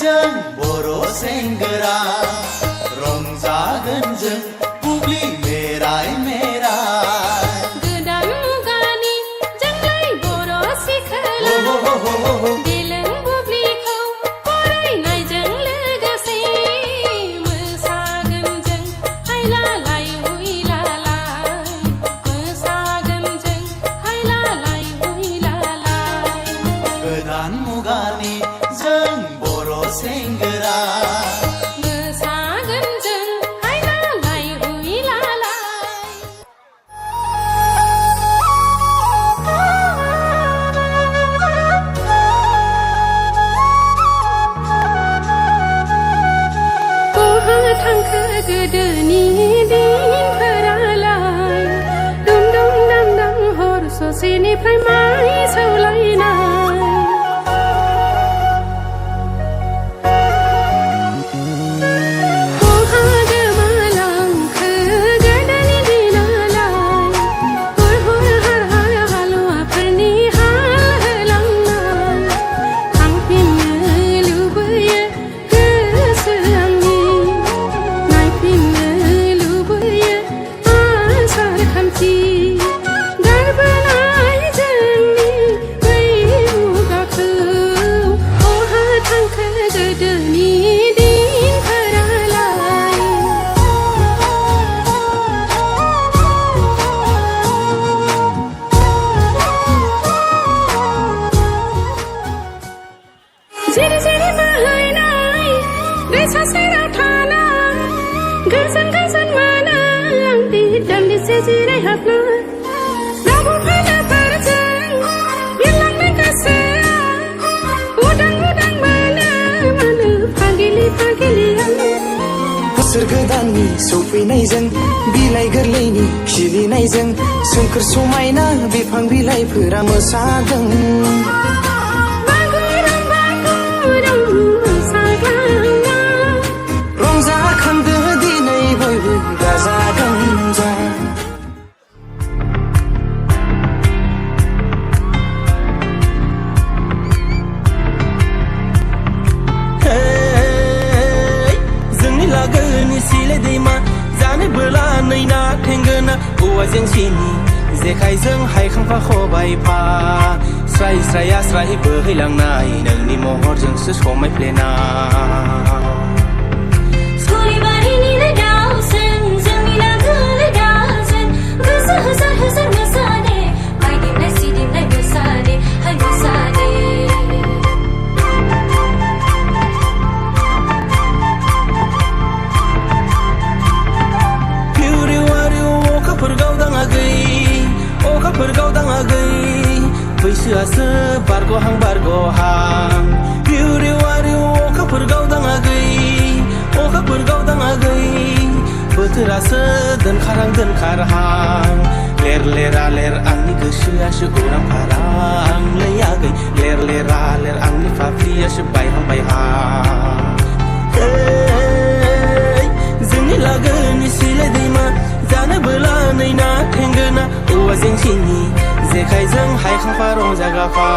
जों बर' सेंग्रा रंजागोन जों बुब्लि मेराय मेराय गोदान मुगानि जोंलाय बर' सिख्ला देलों बुब्लिखौ फरायनायजों लोगोसे मोसागोन जों हायलालाय हुइलालाय मोसागोन जों हायलालाय हुइलालाय गोदान मुगानि जों बर' सेंग्रा मोसागोन जों हायलालाय हुइलालाय बहा थांखो गोदोनि दिनफोरालाय दुम दुम दाम दाम हर ससेनिफ्राय माइ सौलायनाय बहा गोमालांखो गोदोनि दिनालाय हुर हुर हार हार हालुवाफोरनि हाल होलांनाय थांफिननो लुबैयो गोसो आंनि नायफिननो लुबैयो आसार खान्थि गारबोनाय जोंनि बै मुगाखौ बहा थांखो गोदोनि दिनफोरालाय जेरै जेरै बोहैनाय दैसा सेराव थानाय गोजोन गोजोन मोनो आंनि दान्दिसे जिरायहाबना रावबो फैनायफोरजों बिरलांनो गोसोआ उदां उदां मोनो मानो फागिलि फागिलि आं बोसोर गोदाननि सौफैनायजों बिलाइ गोरलैनि खिलिनायजों सोमखोर समायना बिफां बिलाइफोरा मोसादों बागुरुम्बा मोसाग्लांना रंजाखांदो दिनै बयबो गाजा गोमजा जोंनि लागोनि सिले दैमा जानोबोला नैना थेंगोना औवा जेंसिनि जेखाइजों हायखांफा खबाइफा स्राय स्राया स्राय बोहैलांनाय नोंनि महरजोंसो समायफ्लेनाय सयबारिनि दाउजों जोंनि लागोनि दाउजों गोसो होसार होसार मोसादे बायदिमलाय सिदिमलाय मोसादे हाय मोसादे अखाफोर गावदाङाखै बैसोआसो बारग'हां बारग'हां रिउ रिउ रिउ अखाफोर गावदाङाखै बोथोरासो दोनखारहां दोनखारहां लेर लेरा लेर आंनि गोसोआसो उरां फारां लैयाखै लेर लेरा लेर आंनि फाफ्लियासो बायहां बायहां जोंनि लागोनि सिलाय दैमा जानोबोला नैना थेंगोना औवा जेंसिनि जेखाइजों हायखांफा रंजागाफा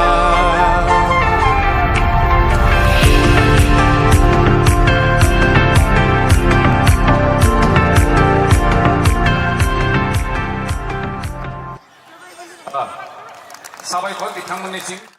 साबायखर बिथांमोननिसिम